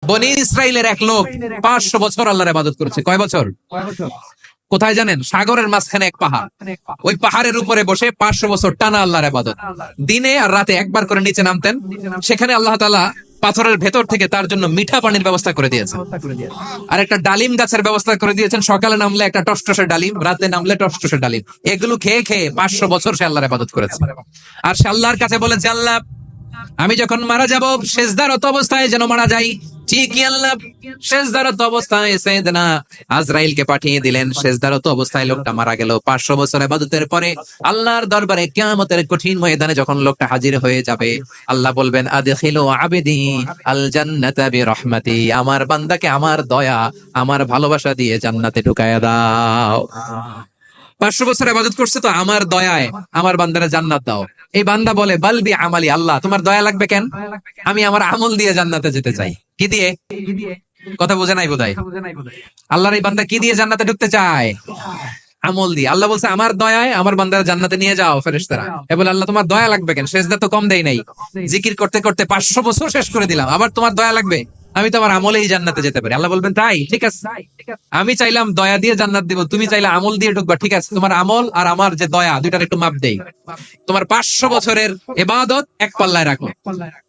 বনি ইসরাইলের এক লোক 500 বছর আল্লাহর ইবাদত করেছে। কয় বছর? কোথায় জানেন? সাগরের মাঝখানে এক পাহাড়, ওই পাহাড়ের উপরে বসে 500 বছর টানা আল্লাহর ইবাদত। দিনে আর রাতে একবার করে নিচে নামতেন। সেখানে আল্লাহ তাআলা পাথরের ভেতর থেকে তার জন্য মিঠা পানির ব্যবস্থা করে দিয়েছেন, আর একটা ডালিম গাছের ব্যবস্থা করে দিয়েছেন। সকালে নামলে একটা টসটসে ডালিম, রাতে নামলে টসটসে ডালিম। এগুলো খেয়ে খেয়ে 500 বছর সে আল্লাহর ইবাদত করেছে। আর সে আল্লাহর কাছে বলেছে, আল্লাহ আমি যখন মারা যাব সেজদারত অবস্থায় যেন মারা যাই। ঠিকই আল্লাহ সেজদারত অবস্থায় সাইয়েদনা আজরাইলকে পাঠিয়ে দিলেন। সেজদারত অবস্থায় লোকটা মারা গেল। 500 বছর ইবাদতের পরে আল্লাহর দরবারে কিয়ামতের কঠিন ময়দানে যখন লোকটা হাজির হয়ে যাবে, আল্লাহ বলবেন আদখিলু আবদি আল জান্নাতা বিরহমাতি, আমার বান্দাকে আমার দয়া আমার ভালোবাসা দিয়ে জান্নাতে ঢুকায়া দাও। 500 বছর ইবাদত করছে তো আমার দয়ায় আমার বান্দারে জান্নাত দাও। এই বান্দা বলে বালবি আমালি, আল্লাহ তোমার দয়া লাগবে কেন? আমি আমার আমল দিয়ে জান্নাতে যেতে চাই। কি দিয়ে? কথা বোঝে নাই বোধহয়। আল্লাহর এই বান্দা কি দিয়ে জান্নাতে ঢুকতে চায়? আমল দিয়ে। আল্লাহ বলছে আমার দয়ায় আমার বান্দার জান্নাতে নিয়ে যাও ফেরেশতারা। এ বলে আল্লাহ তোমার দয়া লাগবে কেন? সেজদা তো কম দেই নাই, জিকির করতে করতে 500 বছর শেষ করে দিলাম, আবার তোমার দয়া লাগবে? আমি তো আমার আমলেই জান্নাতে যেতে পারি। আল্লাহ বলবেন তাই, ঠিক আছে, আমি চাইলাম দয়া দিয়ে জান্নাত দিব, তুমি চাইলে আমল দিয়ে ঢুকবা, ঠিক আছে, তোমার আমল আর আমার যে দয়া দুইটার একটু মাপ দেই। তোমার 500 বছরের ইবাদত এক পাল্লায় রাখো।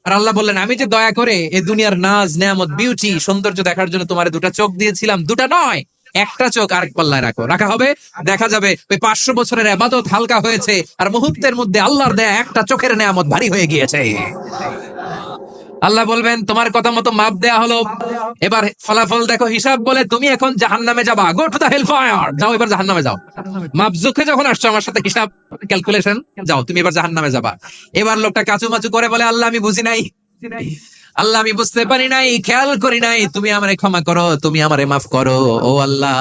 আর আল্লাহ বললেন আমি যে দয়া করে এই দুনিয়ার নাজ নেয়ামত বিউটি সৌন্দর্য দেখার জন্য তোমার দুটা চোখ দিয়েছিলাম, দুটা নয় একটা চোখ আরেক পাল্লায় রাখো। রাখা হবে, দেখা যাবে ওই 500 বছরের ইবাদত হালকা হয়েছে আর মুহূর্তের মধ্যে আল্লাহর দেয়া একটা চোখের নেয়ামত ভারী হয়ে গিয়েছে। আল্লাহ বলবেন তোমার কথা মতো মাপ দেয়া হলো, এবার ফলাফল দেখো, হিসাব বলে তুমি এখন জাহান্নামে যাবা, go to the hell fire, যাও এবার জাহান্নামে যাও। মাপ জুখে যখন আসছো আমার সাথে হিসাব ক্যালকুলেশন, যাও তুমি এবার জাহান্নামে যাবা। এবার লোকটা কাচুমাচু করে বলে আল্লাহ আমি বুঝি নাই, আল্লাহ আমি বুঝতে পারি নাই, খেয়াল করি নাই, তুমি আমারে ক্ষমা করো, তুমি আমারে মাফ করো। ও আল্লাহ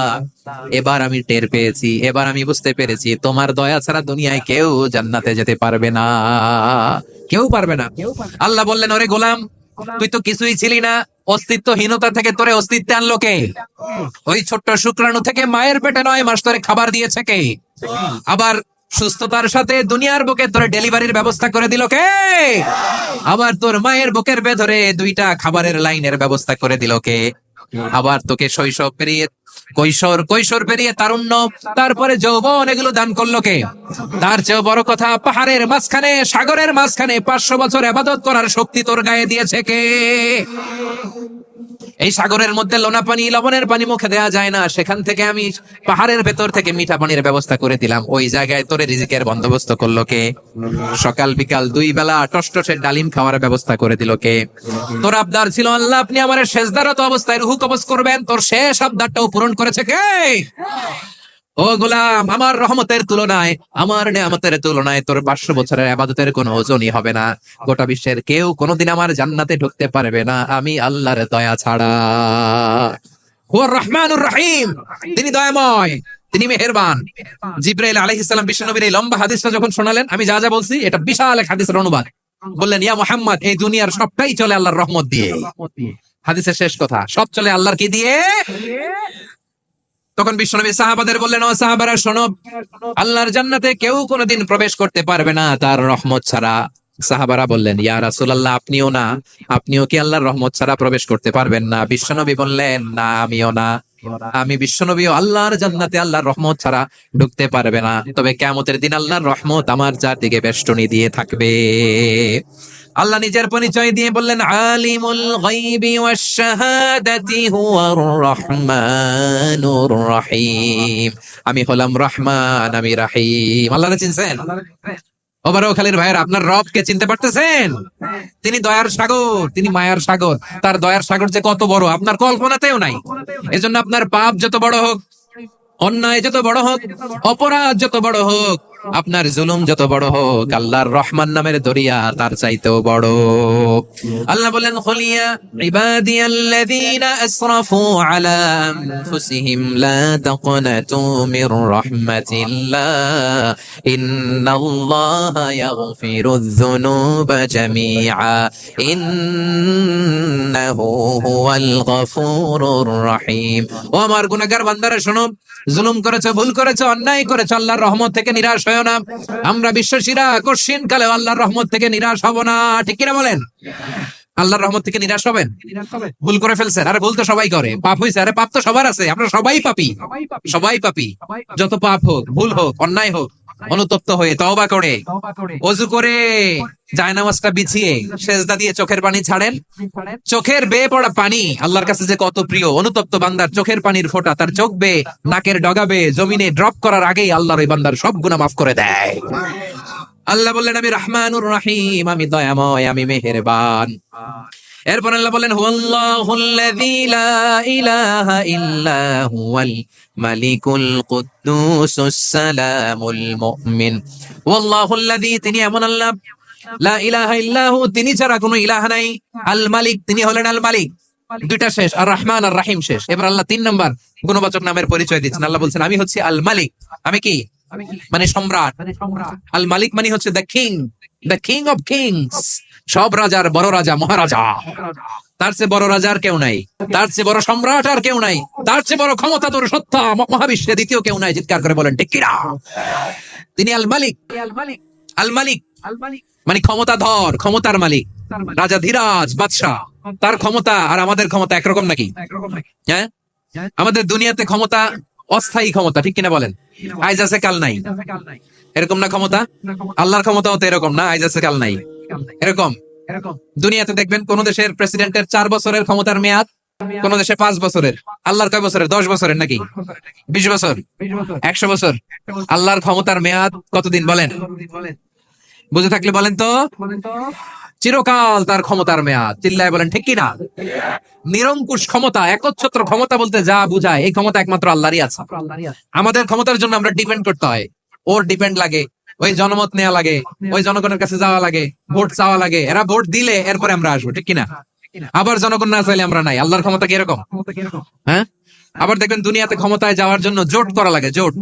এবার আমি টের পেয়েছি, এবার আমি বুঝতে পেরেছি তোমার দয়া ছাড়া দুনিয়ায় কেউ জান্নাতে যেতে পারবে না, কেউ পারবে না। আল্লাহ বললেন ওরে গোলাম তুই তো কিছুই ছিলি না, অস্তিত্বহীনতা থেকে তোরে অস্তিত্বে আনলো কে? ওই ছোট্ট শুক্রাণু থেকে মায়ের পেটে 9 মাস তোরে খাবার দিয়েছে কে? আবার সুস্থতার সাথে দুনিয়ার বুকে তোরে ডেলিভারির ব্যবস্থা করে দিল কে? আবার তোর মায়ের বুকের ভেতরে 2টা খাবারের লাইনের ব্যবস্থা করে দিল কে? আবার তোকে শৈশব পেরিয়ে কৈশোর পেরিয়ে তারুণ্য, তারপরে যৌবন, এগুলো দান করলো কে? তার চেয়েও বড় কথা, পাহাড়ের মাঝখানে সাগরের মাঝখানে 500 বছর ইবাদত করার শক্তি তোর গায়ে দিয়েছে কে? এই সাগরের মধ্যে লোনা পানি লবণের পানি মুখে দেওয়া যায় না, সেখান থেকে আমি পাহাড়ের ভেতর থেকে মিঠা পানির ব্যবস্থা করে দিলাম, ওই জায়গায় তোরে রিজিকের বন্দোবস্ত করলো কে? সকাল বিকাল 2 বেলা টসটসে ডালিম খাওয়ার ব্যবস্থা করে দিল কে? তোর আবদার ছিল আল্লাহ আপনি আমার সেজদারত অবস্থায় রুহু কবজ করবেন, তোর শেষ আবদারটাও পূরণ করেছে কে? ও গোলাম আমার রহমতের তুলনায় আমার নেয়ামতের তুলনায় তোর 500 বছরের ইবাদতের কোনো ওজনই হবে না। গোটা বিশ্বের কেউ কোনোদিন আমার জান্নাতে ঢুকতে পারবে না আমি আল্লাহর দয়া ছাড়া। হুয়ার রহমানুর রহিম, তিনি দয়াময়, তিনি মেহেরবান। জিবরাইল আলাইহিস সালাম বিশ্বনবীর এই লম্বা হাদিসটা যখন শোনালেন, আমি যা যা বলছি এটা বিশাল এক হাদিসের অনুবাদ, বললেন ইয়া মুহাম্মদ এই দুনিয়ার সবটাই চলে আল্লাহর রহমত দিয়ে। হাদিসের শেষ কথা, সব চলে আল্লাহর কি দিয়ে? তখন বিশ্বনবী সাহাবাদের বললেন ও সাহাবারা শোনো, আল্লাহর জান্নাতে কেউ কোনোদিন প্রবেশ করতে পারবে না তার রহমত ছাড়া। সাহাবারা বললেন ইয়া রাসূলুল্লাহ আপনিও না, আপনিও কি আল্লাহর রহমত ছাড়া প্রবেশ করতে পারবেন না? বিশ্বনবী বললেন না আমিও না, আমি বিশ্বনবীও আল্লাহর জান্নাতে আল্লাহর রহমত ছাড়া ঢুকতে পারবে না, তবে কিয়ামতের দিন আল্লাহর রহমত আমার চারদিকে বেষ্টনী দিয়ে থাকবে। আল্লাহ নিজের পরিচয় দিয়ে বললেন আলিমুল গায়বি ওয়াশ শাহাদাতি হুয়ার রহমানুর রহিম, আমি হলাম রহমান আমি রহিম। আল্লাহরে চিনছেন? ওবারখালীর ভাইয়ের আপনার রবকে চিনতে পারতেছেন? তিনি দয়ার সাগর, তিনি মায়ার সাগর, তার দয়ার সাগর যে কত বড় আপনার কল্পনাতেও নাই। এজন্য আপনার পাপ যত বড় হোক, অন্যায় যত বড় হোক, অপরাধ যত বড় হোক, আপনার জুলুম যত বড় হোক, আল্লাহর রহমান নামের দরিয়া তার চাইতেও বড়। আল্লাহ বলেন খুলিয়া ইবাদিয়াল্লাযীনা আসরাফু আলা আনফুসিহিম লা তাকনাতু মির রাহমাতিল্লাহ ইন্নাল্লাহা ইয়াগফিরুয যুনুবা জামিআ ইন্নাহু হুয়াল গফুরুর রহিম। ও আমার গুনাহগার বান্দারা শোনো, জুলুম করেছো, ভুল করেছো, অন্যায় করেছো, আল্লাহর রহমত থেকে নিরাশ হয় না। আমরা বিশ্বাসীরা কঠিন কালে আল্লাহর রহমত থেকে নিরাশ হব না, ঠিক কিনা বলেন? আল্লাহর রহমত থেকে নিরাশ হবেন? ভুল করে ফেলছেন? আরে ভুল তো সবাই করে, পাপ হয়েছে, আরে পাপ তো সবার আছে, আমরা সবাই পাপী, সবাই পাপী। যত পাপ হোক, ভুল হোক, অন্যায় হোক, অনুতপ্ত হয়ে তওবা করে ওযু করে জায়নামাজটা বিছিয়ে সেজদা দিয়ে চোখের পানি ছাড়েন। চোখের বেয়ে পড়া পানি আল্লাহর কাছে যে কত প্রিয়। অনুতপ্ত বান্দার চোখের পানির ফোঁটা তার চোখ বেয়ে নাকের ডগা বেয়ে জমিনে ড্রপ করার আগেই আল্লাহর ওই বান্দার সব গুনাহ মাফ করে দেয়। আল্লাহ বললেন আমি রহমানুর রহিম, আমি দয়াময়, আমি মেহেরবান। এরপর আল্লাহ বলেন হুয়াল্লাহুল্লাযী লা ইলাহা ইল্লা হুয়াল মালিকুল কুদ্দুসুস সালামুল মুমিন। ওয়াল্লাহুল্লাযী, তিনি এমন আল্লাহ, লা ইলাহা ইল্লাহু, তিনি ছাড়া কোনো ইলাহ নাই। আল মালিক, তিনি হলেন আল মালিক। দুইটা শেষ, আর রহমান আর রাহিম শেষ। এবার আল্লাহ 3 নাম্বার গুণবাচক নামের পরিচয় দিচ্ছেন। আল্লাহ বলছেন আমি হচ্ছে আল মালিক। আমি কি? মানে সম্রাট। আল মালিক মানে হচ্ছে the king, the king of kings, সব রাজার বড় রাজা, মহারাজা। তার চেয়ে বড় রাজা আর কেউ নাই, তার চেয়ে বড় সম্রাট আর কেউ নাই, তার চেয়ে বড় ক্ষমতা তোর সত্তা মহাবিশ্বে দ্বিতীয় কেউ নাই। চিৎকার করে বলেন ঠিক কিনা? তিনি আল মালিক। আল মালিক মানে ক্ষমতাধর, ক্ষমতার মালিক, রাজা ধীরাজ বাদশাহ। তার ক্ষমতা আর আমাদের ক্ষমতা একরকম নাকি? হ্যাঁ, আমাদের দুনিয়াতে ক্ষমতা অস্থায়ী ক্ষমতা, ঠিক কিনা বলেন? আজ আছে কাল নাই, এরকম না ক্ষমতা? আল্লাহর ক্ষমতাও তো এরকম না, আজ আছে কাল নাই, এরকম। দুনিয়াতে দেখবেন কোন দেশের প্রেসিডেন্টের 4 বছরের ক্ষমতার মেয়াদ, কোন দেশে 5 বছরের। আল্লাহর কয় বছরের? 10 বছরের নাকি 20 বছর, 100 বছর। আল্লাহর ক্ষমতার মেয়াদ কতদিন বলেন? বুঝে থাকলে বলেন তো। চিরকাল তার ক্ষমতার মেয়াদ। চিল্লায় বলেন ঠিক কিনা? নিরঙ্কুশ ক্ষমতা, একচ্ছত্র ক্ষমতা বলতে যা বুঝায়, এই ক্ষমতা একমাত্র আল্লাহরই আছে। আমাদের ক্ষমতার জন্য আমরা ডিপেন্ড করতে হয়, ওর ডিপেন্ড লাগে, ওই জনমত নেওয়া লাগে, ওই জনগণের কাছে যাওয়া লাগে, ভোট চাওয়া লাগে। এরা ভোট দিলে এরপরে আমরা আসবো, ঠিক কিনা? আবার জনগণ না চাইলে আমরা নাই। আল্লাহর ক্ষমতা কি এরকম? হ্যাঁ। আবার দেখবেন দুনিয়াতে ক্ষমতায় যাওয়ার জন্য জোট করা লাগে, জোট।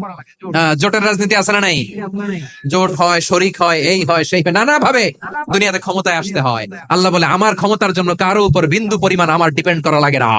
জোটের রাজনীতি আছে না নাই? জোট হয়, শরিক হয়, এই হয় সেই হয়, নানা ভাবে দুনিয়াতে ক্ষমতায় আসতে হয়। আল্লাহ বলে আমার ক্ষমতার জন্য কারো উপর বিন্দু পরিমাণ আমার ডিপেন্ড করা লাগে না।